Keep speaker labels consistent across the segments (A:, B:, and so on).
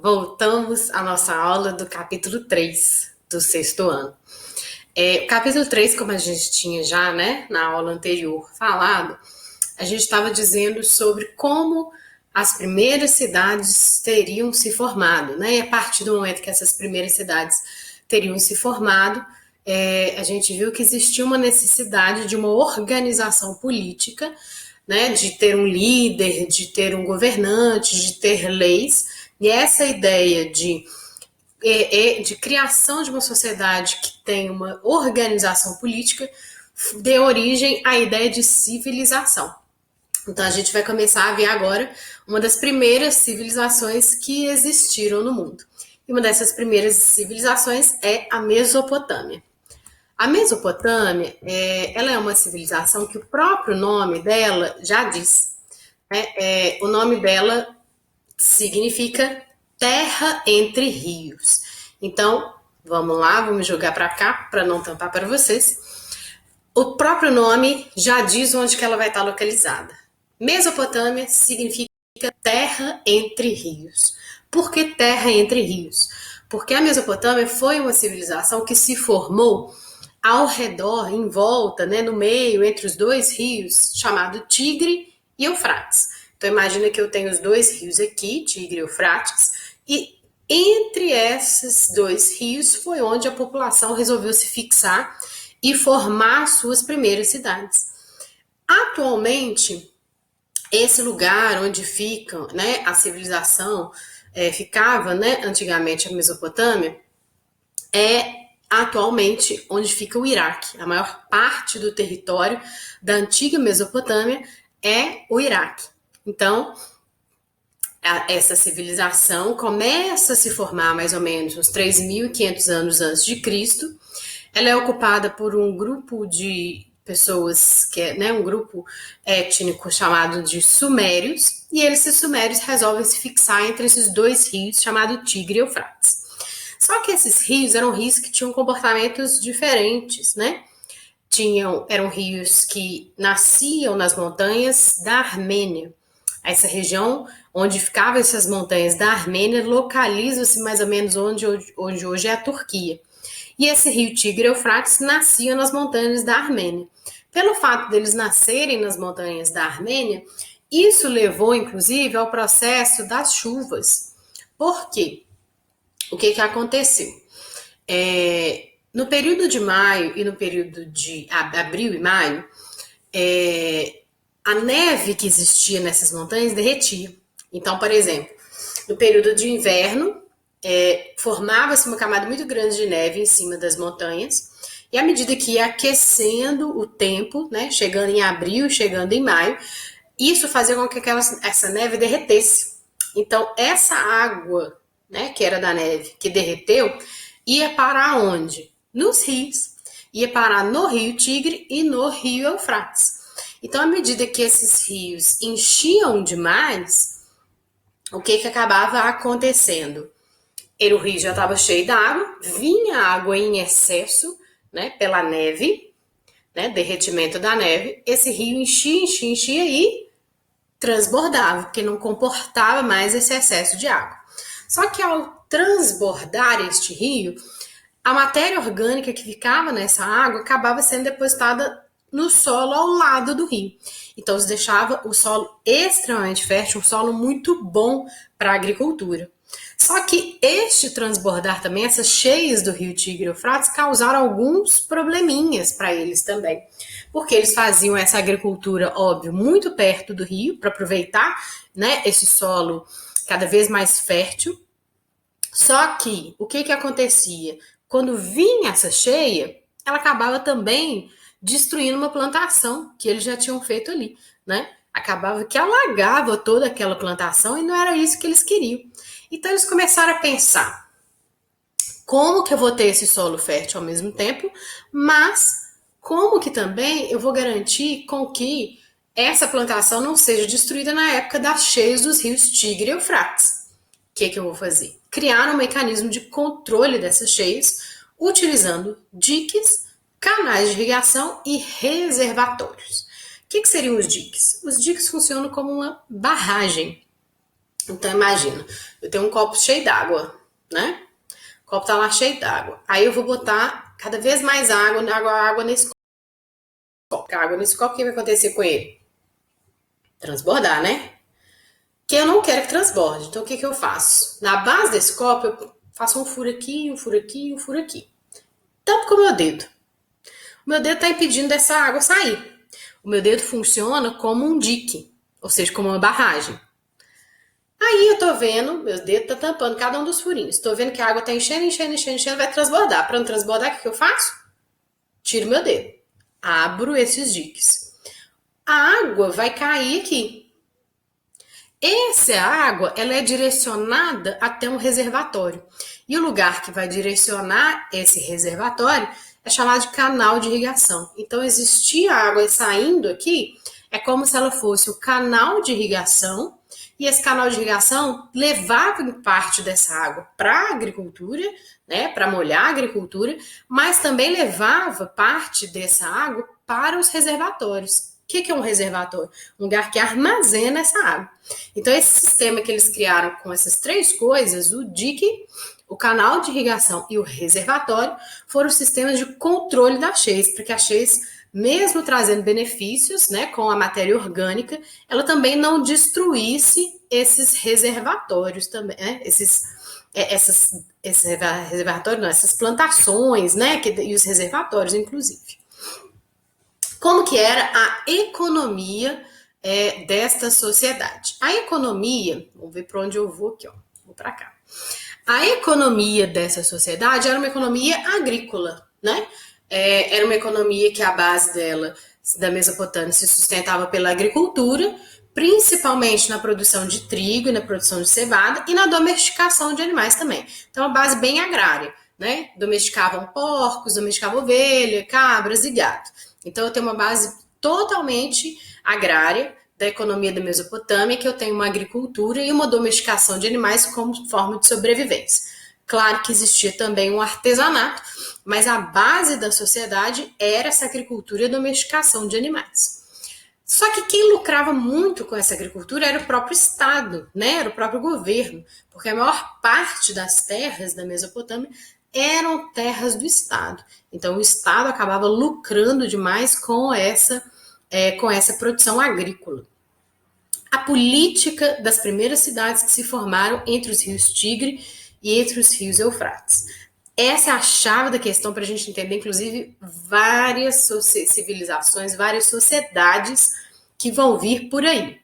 A: Voltamos à nossa aula do capítulo 3 do sexto ano. O capítulo 3, como a gente tinha já, né, na aula anterior falado, a gente estava dizendo sobre como as primeiras cidades teriam se formado, né? E a partir do momento que essas primeiras cidades teriam se formado, a gente viu que existia uma necessidade de uma organização política, né? De ter um líder, de ter um governante, de ter leis. E essa ideia de criação de uma sociedade que tem uma organização política deu origem à ideia de civilização. Então a gente vai começar a ver agora uma das primeiras civilizações que existiram no mundo. E uma dessas primeiras civilizações é a Mesopotâmia. A Mesopotâmia, ela é uma civilização que o próprio nome dela já diz. Né? O nome dela significa terra entre rios. Então, vamos lá, vamos jogar para cá para não tampar para vocês. O próprio nome já diz onde que ela vai estar localizada. Mesopotâmia significa terra entre rios. Por que terra entre rios? Porque a Mesopotâmia foi uma civilização que se formou ao redor, em volta, né, no meio, entre os dois rios, chamado Tigre e Eufrates. Então imagina que eu tenho os dois rios aqui, Tigre e Eufrates, e entre esses dois rios foi onde a população resolveu se fixar e formar suas primeiras cidades. Atualmente, esse lugar onde fica, né, a civilização ficava, né, antigamente a Mesopotâmia, é atualmente onde fica o Iraque. A maior parte do território da antiga Mesopotâmia é o Iraque. Então, essa civilização começa a se formar mais ou menos uns 3.500 anos antes de Cristo. Ela é ocupada por um grupo de pessoas que é, né, um grupo étnico chamado de Sumérios, e esses Sumérios resolvem se fixar entre esses dois rios, chamado Tigre e Eufrates. Só que esses rios eram rios que tinham comportamentos diferentes, né? Eram rios que nasciam nas montanhas da Armênia. Essa região onde ficavam essas montanhas da Armênia localiza-se mais ou menos onde hoje é a Turquia. E esse rio Tigre e Eufrates nascia nas montanhas da Armênia. Pelo fato deles nascerem nas montanhas da Armênia, isso levou, inclusive, ao processo das chuvas. Por quê? O que aconteceu? No período de maio e no período de abril e maio, a neve que existia nessas montanhas derretia. Então, por exemplo, no período de inverno, formava-se uma camada muito grande de neve em cima das montanhas, e à medida que ia aquecendo o tempo, né, chegando em abril, chegando em maio, isso fazia com que essa neve derretesse. Então, essa água, né, que era da neve, que derreteu, ia parar onde? Nos rios. Ia parar no Rio Tigre e no Rio Eufrates. Então, à medida que esses rios enchiam demais, o que acabava acontecendo? O rio já estava cheio d'água, vinha água em excesso, né, pela neve, né, derretimento da neve, esse rio enchia e transbordava, porque não comportava mais esse excesso de água. Só que ao transbordar este rio, a matéria orgânica que ficava nessa água acabava sendo depositada no solo ao lado do rio. Então, isso deixava o solo extremamente fértil, um solo muito bom para a agricultura. Só que este transbordar também, essas cheias do rio Tigre e Eufrates, causaram alguns probleminhas para eles também. Porque eles faziam essa agricultura, óbvio, muito perto do rio, para aproveitar, né, esse solo cada vez mais fértil. Só que, o que acontecia? Quando vinha essa cheia, ela acabava também destruindo uma plantação que eles já tinham feito ali, né? Acabava que alagava toda aquela plantação e não era isso que eles queriam. Então eles começaram a pensar, como que eu vou ter esse solo fértil ao mesmo tempo, mas como que também eu vou garantir com que essa plantação não seja destruída na época das cheias dos rios Tigre e Eufrates. O que eu vou fazer? Criar um mecanismo de controle dessas cheias, utilizando diques, canais de irrigação e reservatórios. O que seriam os diques? Os diques funcionam como uma barragem. Então imagina, eu tenho um copo cheio d'água, né? O copo tá lá cheio d'água. Aí eu vou botar cada vez mais água nesse copo. A água nesse copo, o que vai acontecer com ele? Transbordar, né? Que eu não quero que transborde. Então o que eu faço? Na base desse copo, eu faço um furo aqui, um furo aqui, um furo aqui. Tampo com o meu dedo. O meu dedo está impedindo dessa água sair. O meu dedo funciona como um dique, ou seja, como uma barragem. Aí eu tô vendo, meu dedo tá tampando cada um dos furinhos. Tô vendo que a água tá enchendo, vai transbordar. Para não transbordar, o que eu faço? Tiro meu dedo. Abro esses diques. A água vai cair aqui. Essa água, ela é direcionada até um reservatório. E o lugar que vai direcionar esse reservatório é chamado de canal de irrigação. Então, existia água saindo aqui, é como se ela fosse o canal de irrigação, e esse canal de irrigação levava parte dessa água para a agricultura, né, para molhar a agricultura, mas também levava parte dessa água para os reservatórios. O que é um reservatório? Um lugar que armazena essa água. Então, esse sistema que eles criaram com essas três coisas, o dique, o canal de irrigação e o reservatório, foram os sistemas de controle das cheias, para que a cheias, mesmo trazendo benefícios, né, com a matéria orgânica, ela também não destruísse esses reservatórios também, né, essas plantações, né, e os reservatórios, inclusive. Como que era a economia desta sociedade? A economia, vamos ver para onde eu vou aqui, ó, vou para cá. A economia dessa sociedade era uma economia agrícola, né? Era uma economia que a base dela, da Mesopotâmia, se sustentava pela agricultura, principalmente na produção de trigo e na produção de cevada e na domesticação de animais também. Então, uma base bem agrária, né? Domesticavam porcos, domesticavam ovelha, cabras e gado. Então, eu tenho uma base totalmente agrária da economia da Mesopotâmia, que eu tenho uma agricultura e uma domesticação de animais como forma de sobrevivência. Claro que existia também um artesanato, mas a base da sociedade era essa agricultura e domesticação de animais. Só que quem lucrava muito com essa agricultura era o próprio Estado, né? Era o próprio governo, porque a maior parte das terras da Mesopotâmia eram terras do Estado. Então o Estado acabava lucrando demais com essa produção agrícola. A política das primeiras cidades que se formaram entre os rios Tigre e entre os rios Eufrates. Essa é a chave da questão para a gente entender, inclusive, várias civilizações, várias sociedades que vão vir por aí.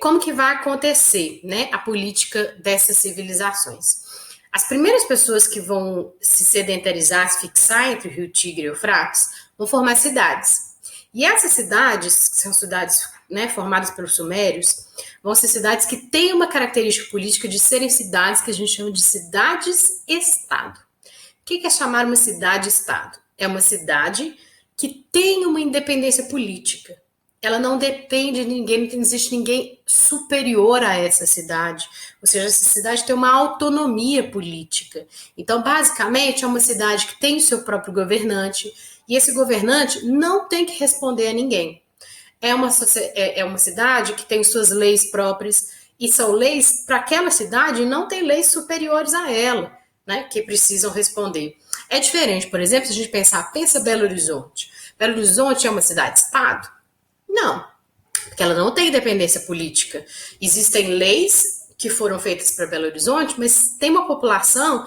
A: Como que vai acontecer, né, a política dessas civilizações? As primeiras pessoas que vão se sedentarizar, se fixar entre o rio Tigre e o Eufrates, vão formar cidades. E essas cidades, que são cidades, né, formadas pelos sumérios, vão ser cidades que têm uma característica política de serem cidades que a gente chama de cidades-estado. O que é chamar uma cidade-estado? É uma cidade que tem uma independência política. Ela não depende de ninguém, não existe ninguém superior a essa cidade. Ou seja, essa cidade tem uma autonomia política. Então, basicamente, é uma cidade que tem o seu próprio governante, e esse governante não tem que responder a ninguém. É uma cidade que tem suas leis próprias, e são leis para aquela cidade, e não tem leis superiores a ela, né, que precisam responder. É diferente, por exemplo, se a gente pensa Belo Horizonte. Belo Horizonte é uma cidade-estado? Não, porque ela não tem independência política. Existem leis que foram feitas para Belo Horizonte, mas tem uma população,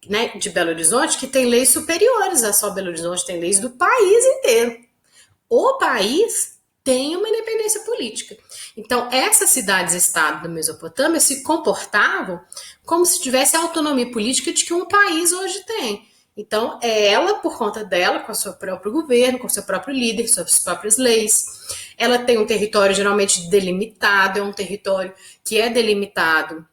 A: né, de Belo Horizonte que tem leis superiores a só Belo Horizonte, tem leis do país inteiro. O país tem uma independência política. Então, essas cidades-estado da Mesopotâmia se comportavam como se tivesse a autonomia política de que um país hoje tem. Então, ela, por conta dela, com o seu próprio governo, com o seu próprio líder, suas próprias leis. Ela tem um território geralmente delimitado, é um território que é delimitado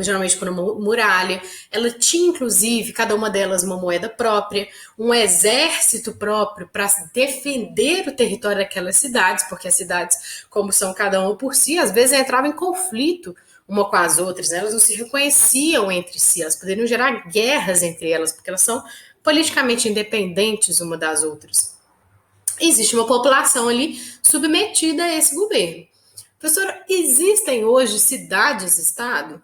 A: geralmente por uma muralha. Ela tinha, inclusive, cada uma delas uma moeda própria, um exército próprio para defender o território daquelas cidades, porque as cidades, como são cada uma por si, às vezes entravam em conflito uma com as outras, né? Elas não se reconheciam entre si, elas poderiam gerar guerras entre elas, porque elas são politicamente independentes uma das outras. Existe uma população ali submetida a esse governo. Professora, existem hoje cidades-estado?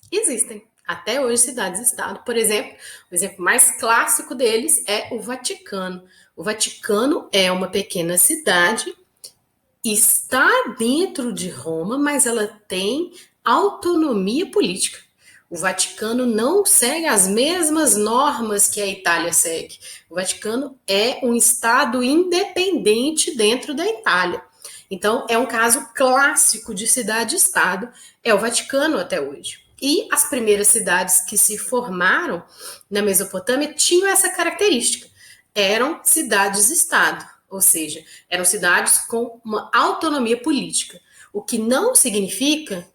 A: Existem. Até hoje, cidades-estado. Por exemplo, o exemplo mais clássico deles é o Vaticano. O Vaticano é uma pequena cidade, está dentro de Roma, mas ela tem autonomia política. O Vaticano não segue as mesmas normas que a Itália segue. O Vaticano é um estado independente dentro da Itália. Então, é um caso clássico de cidade-estado, é o Vaticano até hoje. E as primeiras cidades que se formaram na Mesopotâmia tinham essa característica. Eram cidades-estado, ou seja, eram cidades com uma autonomia política, o que não significa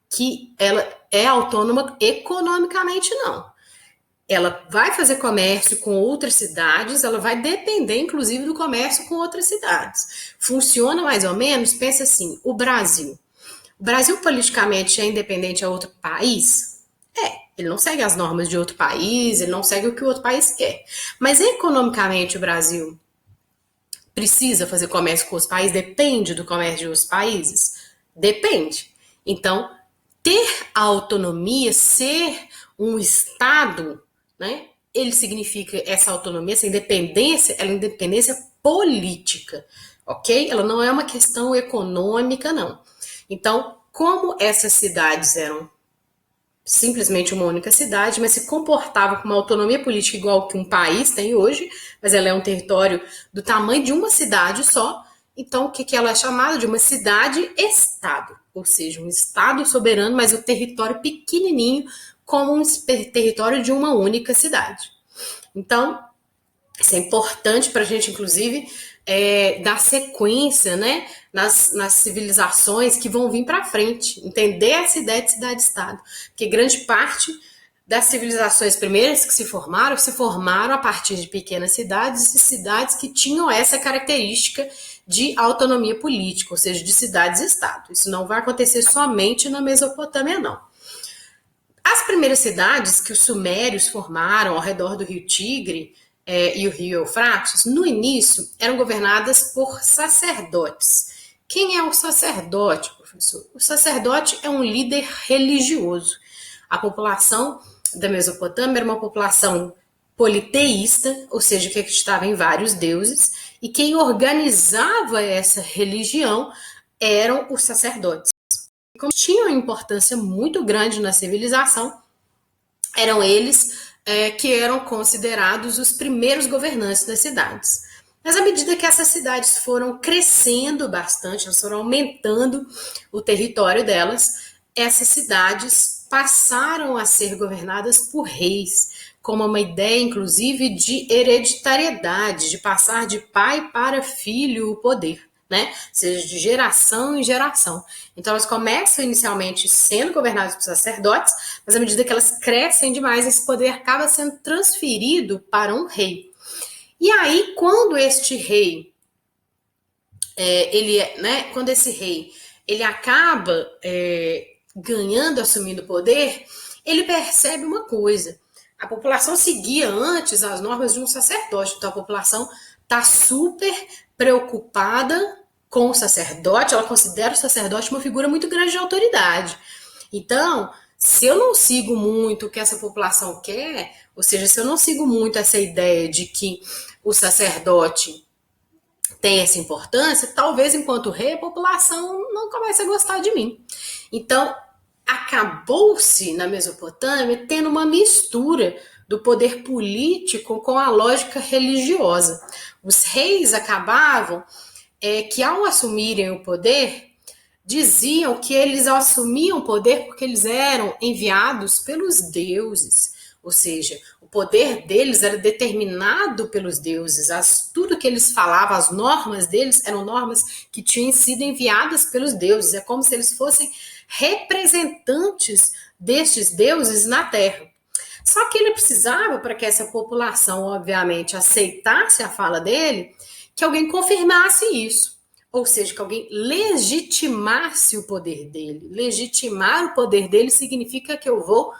A: que ela é autônoma economicamente, não. Ela vai fazer comércio com outras cidades, ela vai depender, inclusive, do comércio com outras cidades. Funciona mais ou menos, pensa assim, o Brasil. O Brasil politicamente é independente a outro país? Ele não segue as normas de outro país, ele não segue o que o outro país quer. Mas economicamente o Brasil precisa fazer comércio com os países? Depende do comércio de outros países? Depende. Então, ter autonomia, ser um Estado, né? Ele significa essa autonomia, essa independência, ela é independência política, ok? Ela não é uma questão econômica, não. Então, como essas cidades eram simplesmente uma única cidade, mas se comportava com uma autonomia política igual que um país tem hoje, mas ela é um território do tamanho de uma cidade só, então o que ela é chamada de uma cidade-estado, ou seja, um estado soberano, mas o território pequenininho como um território de uma única cidade. Então, isso é importante para a gente, inclusive, dar sequência, né, nas civilizações que vão vir para frente, entender essa ideia de cidade-estado, porque grande parte das civilizações primeiras que se formaram a partir de pequenas cidades e cidades que tinham essa característica de autonomia política, ou seja, de cidades-estado. Isso não vai acontecer somente na Mesopotâmia, não. As primeiras cidades que os sumérios formaram ao redor do rio Tigre e o rio Eufrates, no início, eram governadas por sacerdotes. Quem é o sacerdote, professor? O sacerdote é um líder religioso. A população da Mesopotâmia era uma população politeísta, ou seja, que acreditava em vários deuses, e quem organizava essa religião eram os sacerdotes. Como tinham importância muito grande na civilização, eram eles que eram considerados os primeiros governantes das cidades. Mas à medida que essas cidades foram crescendo bastante, elas foram aumentando o território delas, essas cidades passaram a ser governadas por reis, como uma ideia, inclusive, de hereditariedade, de passar de pai para filho o poder, né? Seja de geração em geração. Então elas começam inicialmente sendo governadas por sacerdotes, mas à medida que elas crescem demais, esse poder acaba sendo transferido para um rei. E aí, quando este rei, quando esse rei, ele acaba ganhando, assumindo o poder, ele percebe uma coisa. A população seguia antes as normas de um sacerdote, então a população está super preocupada com o sacerdote, ela considera o sacerdote uma figura muito grande de autoridade. Então, se eu não sigo muito o que essa população quer, ou seja, se eu não sigo muito essa ideia de que o sacerdote tem essa importância, talvez enquanto rei a população não comece a gostar de mim. Então, acabou-se na Mesopotâmia tendo uma mistura do poder político com a lógica religiosa. Os reis acabavam que ao assumirem o poder, diziam que eles assumiam o poder porque eles eram enviados pelos deuses, ou seja, o poder deles era determinado pelos deuses, tudo que eles falavam, as normas deles eram normas que tinham sido enviadas pelos deuses, é como se eles fossem representantes destes deuses na Terra. Só que ele precisava, para que essa população, obviamente, aceitasse a fala dele, que alguém confirmasse isso. Ou seja, que alguém legitimasse o poder dele. Legitimar o poder dele significa que eu vou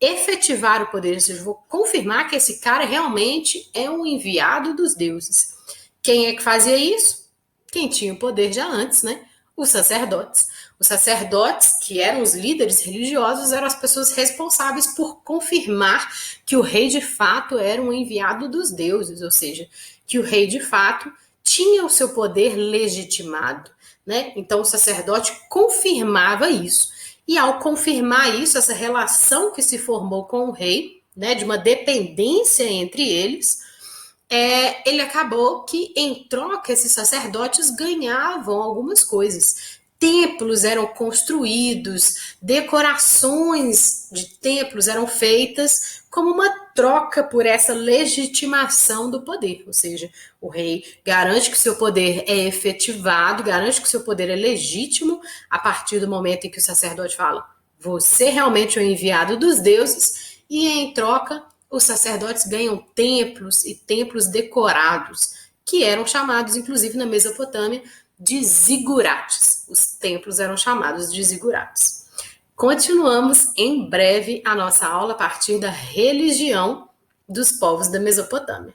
A: efetivar o poder, ou seja, eu vou confirmar que esse cara realmente é um enviado dos deuses. Quem é que fazia isso? Quem tinha o poder já antes, né? Os sacerdotes. Os sacerdotes, que eram os líderes religiosos, eram as pessoas responsáveis por confirmar que o rei de fato era um enviado dos deuses, ou seja, que o rei de fato tinha o seu poder legitimado, né? Então o sacerdote confirmava isso. E ao confirmar isso, essa relação que se formou com o rei, né, de uma dependência entre eles, ele acabou que, em troca, esses sacerdotes ganhavam algumas coisas. Templos eram construídos, decorações de templos eram feitas como uma troca por essa legitimação do poder. Ou seja, o rei garante que o seu poder é efetivado, garante que o seu poder é legítimo a partir do momento em que o sacerdote fala: você realmente é o enviado dos deuses, e em troca os sacerdotes ganham templos e templos decorados, que eram chamados, inclusive na Mesopotâmia, de zigurates. Os templos eram chamados de zigurates. Continuamos em breve a nossa aula a partir da religião dos povos da Mesopotâmia.